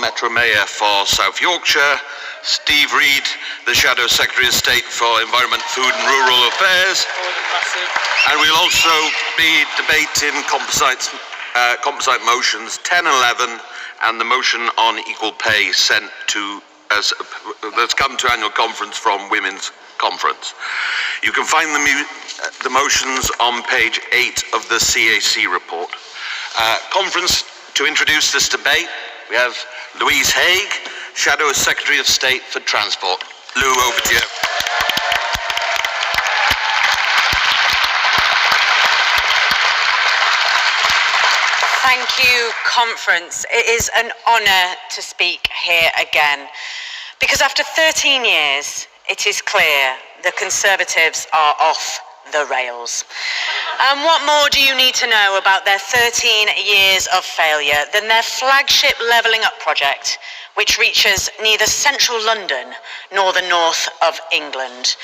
Mwtro Mayor for South Yorkshire, Steve Reid, the Shadow Secretary of State for Environment, Food and Rural Affairs, and we'll also be debating composite motions 10 and 11 and the motion on equal pay sent to us that's come to annual conference from Women's Conference. You can find the motions on page 8 of the CAC report. Conference, to introduce this debate, we have Louise Haigh, Shadow Secretary of State for Transport. Lou, over to you. Thank you, Conference. It is an honour to speak here again, because after 13 years, it is clear the Conservatives are off the rails. And what more do you need to know about their 13 years of failure than their flagship levelling up project, which reaches neither central London nor the north of England?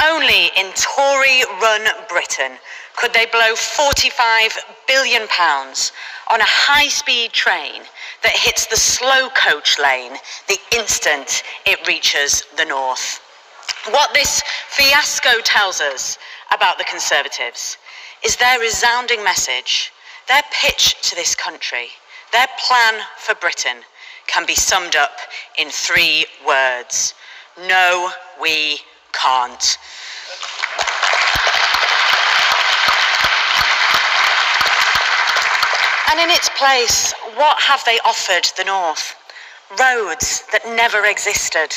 Only in Tory-run Britain could they blow £45 billion on a high-speed train that hits the slow coach lane the instant it reaches the north. What this fiasco tells us about the Conservatives is their resounding message, their pitch to this country, their plan for Britain can be summed up in 3 words: no, we can't. And in its place, what have they offered the North? Roads that never existed,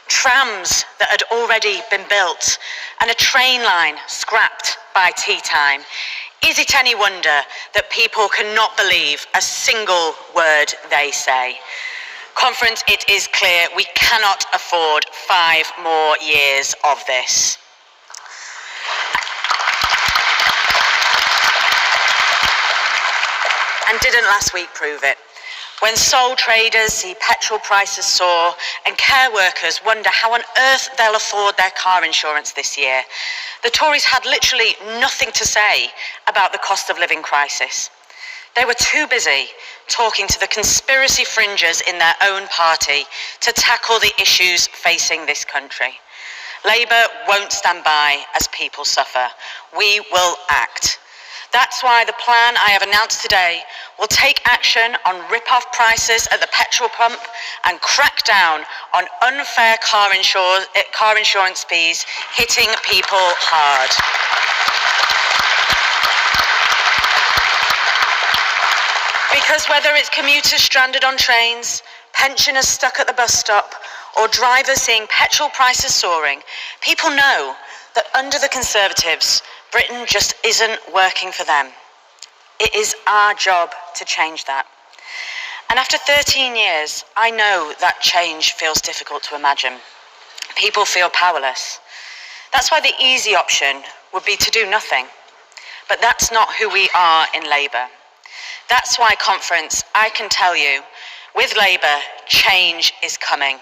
trams that had already been built, and a train line scrapped by tea time. Is it any wonder that people cannot believe a single word they say? Conference, it is clear we cannot afford 5 more years of this. And didn't last week prove it? When sole traders see petrol prices soar and care workers wonder how on earth they'll afford their car insurance this year, the Tories had literally nothing to say about the cost of living crisis. They were too busy talking to the conspiracy fringers in their own party to tackle the issues facing this country. Labour won't stand by as people suffer. We will act. That's why the plan I have announced today will take action on rip-off prices at the petrol pump and crack down on unfair car insurance fees hitting people hard. Because whether it's commuters stranded on trains, pensioners stuck at the bus stop, or drivers seeing petrol prices soaring, people know that under the Conservatives, Britain just isn't working for them. It is our job to change that. And after 13 years, I know that change feels difficult to imagine. People feel powerless. That's why the easy option would be to do nothing. But that's not who we are in Labour. That's why, Conference, I can tell you, with Labour, change is coming.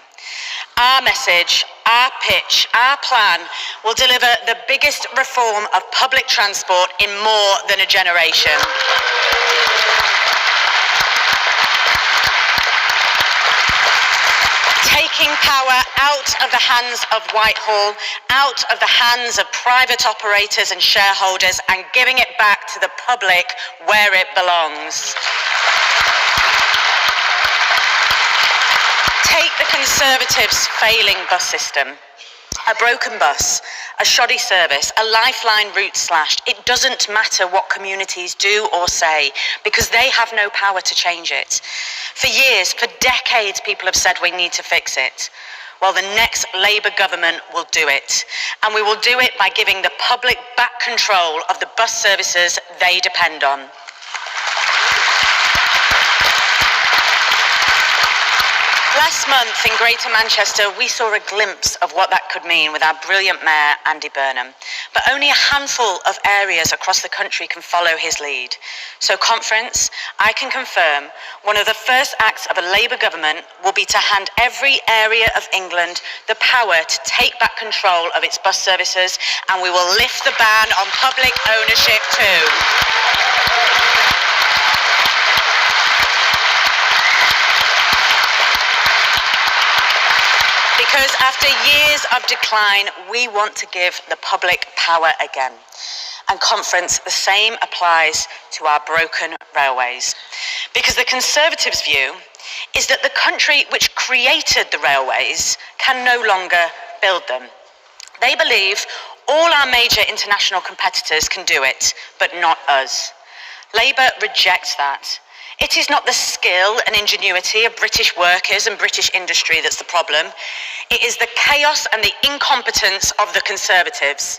Our message, our pitch, our plan will deliver the biggest reform of public transport in more than a generation. Taking power out of the hands of Whitehall, out of the hands of private operators and shareholders, and giving it back to the public where it belongs. Take the Conservatives' failing bus system. A broken bus, a shoddy service, a lifeline route slashed. It doesn't matter what communities do or say, because they have no power to change it. For years, for decades, people have said we need to fix it. Well, the next Labour government will do it. And we will do it by giving the public back control of the bus services they depend on. Last month in Greater Manchester, we saw a glimpse of what that could mean with our brilliant Mayor, Andy Burnham. But only a handful of areas across the country can follow his lead. So, Conference, I can confirm one of the first acts of a Labour government will be to hand every area of England the power to take back control of its bus services, and we will lift the ban on public ownership too. Because after years of decline, we want to give the public power again. And conference, the same applies to our broken railways. Because the Conservatives' view is that the country which created the railways can no longer build them. They believe all our major international competitors can do it, but not us. Labour rejects that. It is not the skill and ingenuity of British workers and British industry that's the problem. It is the chaos and the incompetence of the Conservatives.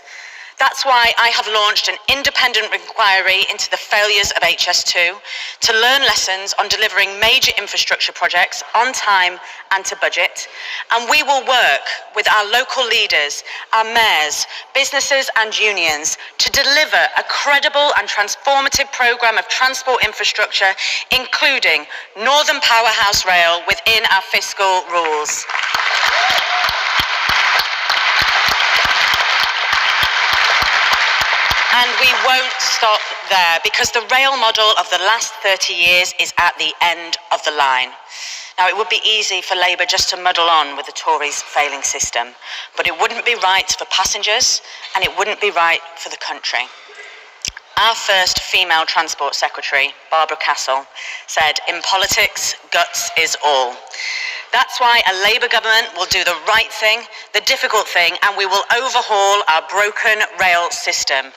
That's why I have launched an independent inquiry into the failures of HS2 to learn lessons on delivering major infrastructure projects on time and to budget. And we will work with our local leaders, our mayors, businesses and unions to deliver a credible and transformative programme of transport infrastructure, including Northern Powerhouse Rail within our fiscal rules. And we won't stop there, because the rail model of the last 30 years is at the end of the line. Now, it would be easy for Labour just to muddle on with the Tories' failing system, but it wouldn't be right for passengers and it wouldn't be right for the country. Our first female Transport Secretary, Barbara Castle, said, "In politics, guts is all." That's why a Labour government will do the right thing, the difficult thing, and we will overhaul our broken rail system.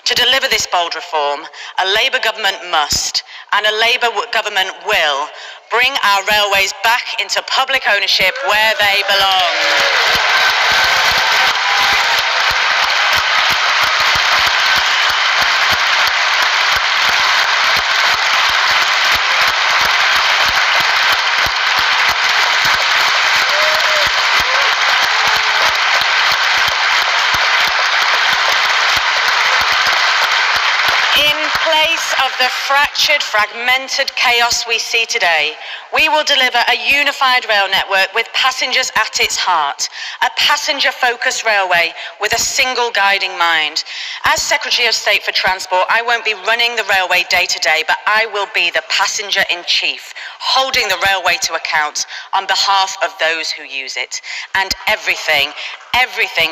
To deliver this bold reform, a Labour government must, and a Labour government will, bring our railways back into public ownership where they belong. Of the fractured, fragmented chaos we see today, we will deliver a unified rail network with passengers at its heart, a passenger-focused railway with a single guiding mind. As Secretary of State for Transport, I won't be running the railway day to day, but I will be the passenger-in-chief, holding the railway to account on behalf of those who use it. And everything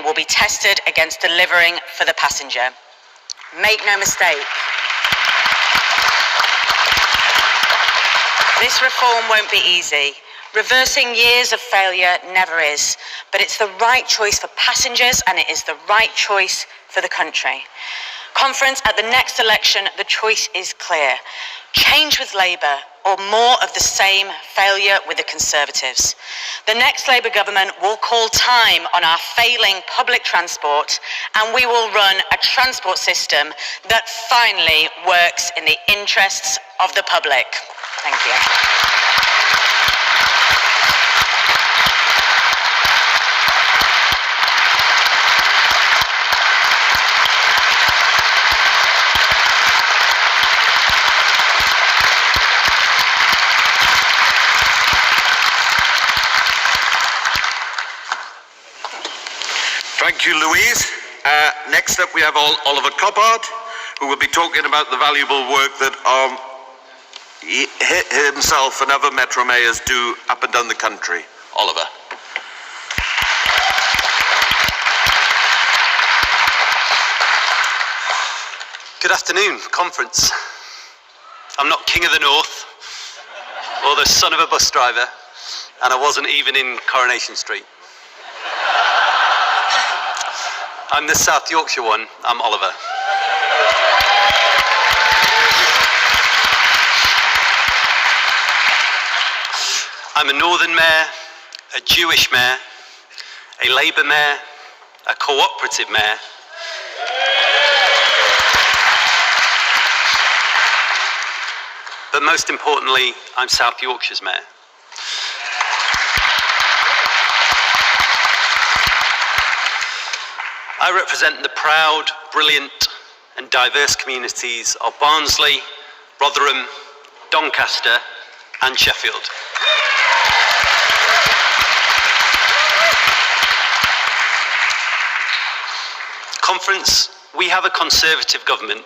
will be tested against delivering for the passenger. Make no mistake. This reform won't be easy. Reversing years of failure never is, but it's the right choice for passengers and it is the right choice for the country. Conference, at the next election, the choice is clear. Change with Labour or more of the same failure with the Conservatives. The next Labour government will call time on our failing public transport, and we will run a transport system that finally works in the interests of the public. Thank you. Thank you, Louise. Next up, we have Oliver Coppard, who will be talking about the valuable work that himself and other Metro mayors do up and down the country. Oliver. Good afternoon, conference. I'm not King of the North or the son of a bus driver, and I wasn't even in Coronation Street. I'm the South Yorkshire one. I'm Oliver. I'm a Northern mayor, a Jewish mayor, a Labour mayor, a cooperative mayor, but most importantly, I'm South Yorkshire's mayor. I represent the proud, brilliant and diverse communities of Barnsley, Rotherham, Doncaster and Sheffield. Conference, we have a Conservative government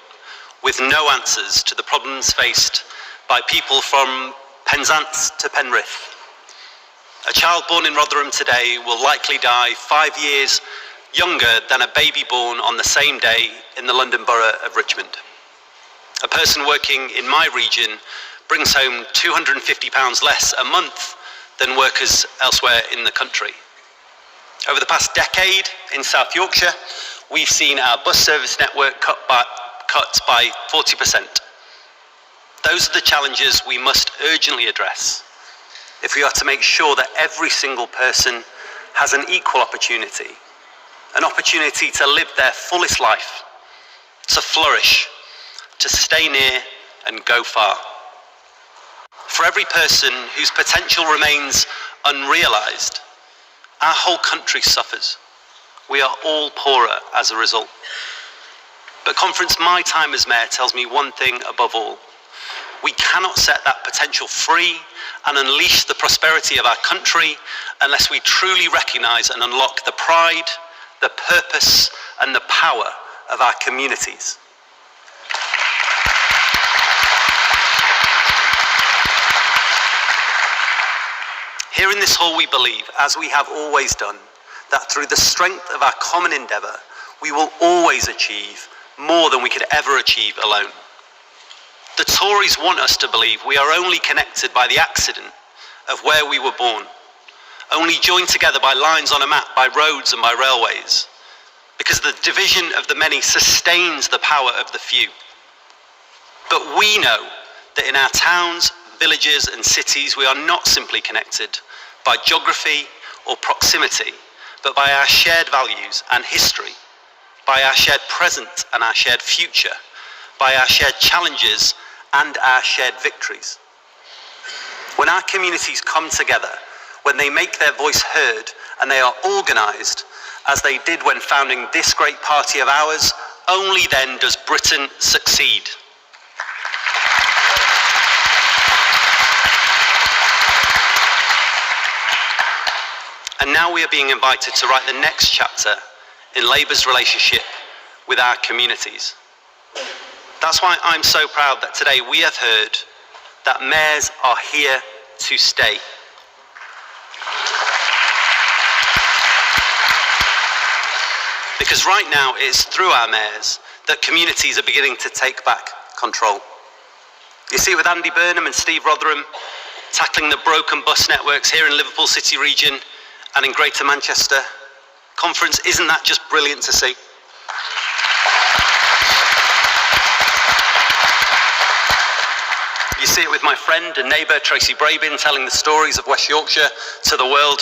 with no answers to the problems faced by people from Penzance to Penrith. A child born in Rotherham today will likely die 5 years younger than a baby born on the same day in the London Borough of Richmond. A person working in my region brings home £250 less a month than workers elsewhere in the country. Over the past decade in South Yorkshire, we've seen our bus service network cut by 40%. Those are the challenges we must urgently address if we are to make sure that every single person has an equal opportunity, an opportunity to live their fullest life, to flourish, to stay near and go far. For every person whose potential remains unrealised, our whole country suffers. We are all poorer as a result. But Conference, my time as Mayor tells me one thing above all. We cannot set that potential free and unleash the prosperity of our country unless we truly recognise and unlock the pride, the purpose and the power of our communities. Here in this hall we believe, as we have always done, that through the strength of our common endeavour, we will always achieve more than we could ever achieve alone. The Tories want us to believe we are only connected by the accident of where we were born, only joined together by lines on a map, by roads and by railways, because the division of the many sustains the power of the few. But we know that in our towns, villages and cities, we are not simply connected by geography or proximity, but by our shared values and history, by our shared present and our shared future, by our shared challenges and our shared victories. When our communities come together, when they make their voice heard and they are organised, as they did when founding this great party of ours, only then does Britain succeed. And now we are being invited to write the next chapter in Labour's relationship with our communities. That's why I'm so proud that today we have heard that mayors are here to stay. Because right now it is through our mayors that communities are beginning to take back control. You see it with Andy Burnham and Steve Rotherham tackling the broken bus networks here in Liverpool City region and in Greater Manchester. Conference, isn't that just brilliant to see? You see it with my friend and neighbour Tracy Brabin telling the stories of West Yorkshire to the world.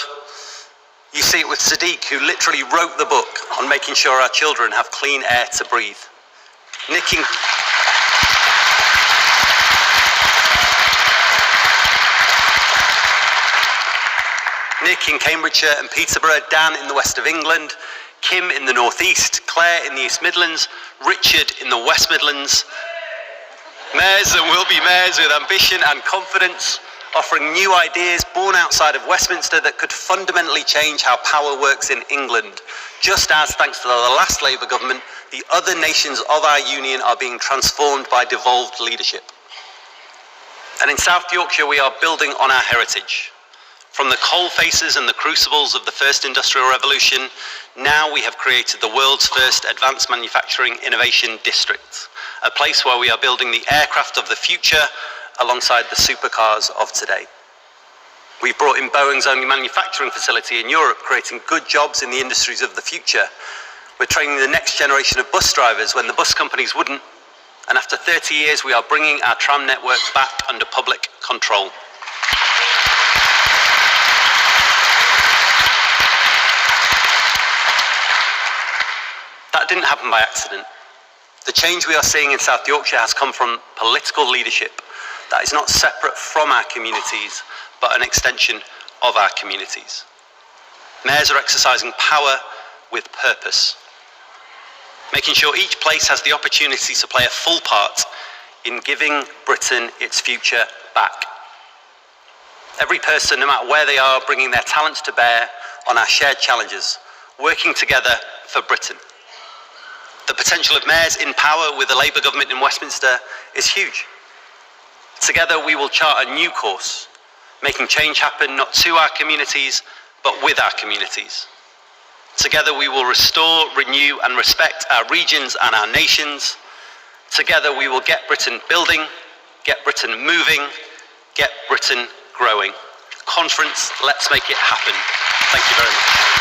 You see it with Sadiq, who literally wrote the book on making sure our children have clean air to breathe. Nick in Cambridgeshire and Peterborough, Dan in the west of England, Kim in the northeast, Claire in the East Midlands, Richard in the West Midlands. Mayors and will be mayors with ambition and confidence, offering new ideas born outside of Westminster that could fundamentally change how power works in England, just as, thanks to the last Labour government, the other nations of our union are being transformed by devolved leadership. And in South Yorkshire, we are building on our heritage. From the coal faces and the crucibles of the first industrial revolution, now we have created the world's first advanced manufacturing innovation district, a place where we are building the aircraft of the future alongside the supercars of today. We've brought in Boeing's only manufacturing facility in Europe, creating good jobs in the industries of the future. We're training the next generation of bus drivers when the bus companies wouldn't. And after 30 years, we are bringing our tram networks back under public control. That didn't happen by accident. The change we are seeing in South Yorkshire has come from political leadership that is not separate from our communities, but an extension of our communities. Mayors are exercising power with purpose, making sure each place has the opportunity to play a full part in giving Britain its future back. Every person, no matter where they are, bringing their talents to bear on our shared challenges, working together for Britain. The potential of mayors in power with the Labour government in Westminster is huge. Together we will chart a new course making change happen not to our communities, but with our communities. Together we will restore, renew and respect our regions and our nations. Together we will get Britain building, get Britain moving, get Britain growing. Conference, let's make it happen. Thank you very much.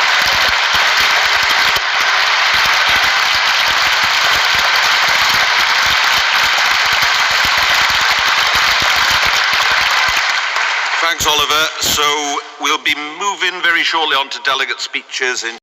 Thanks, Oliver. So we'll be moving very shortly on to delegate speeches in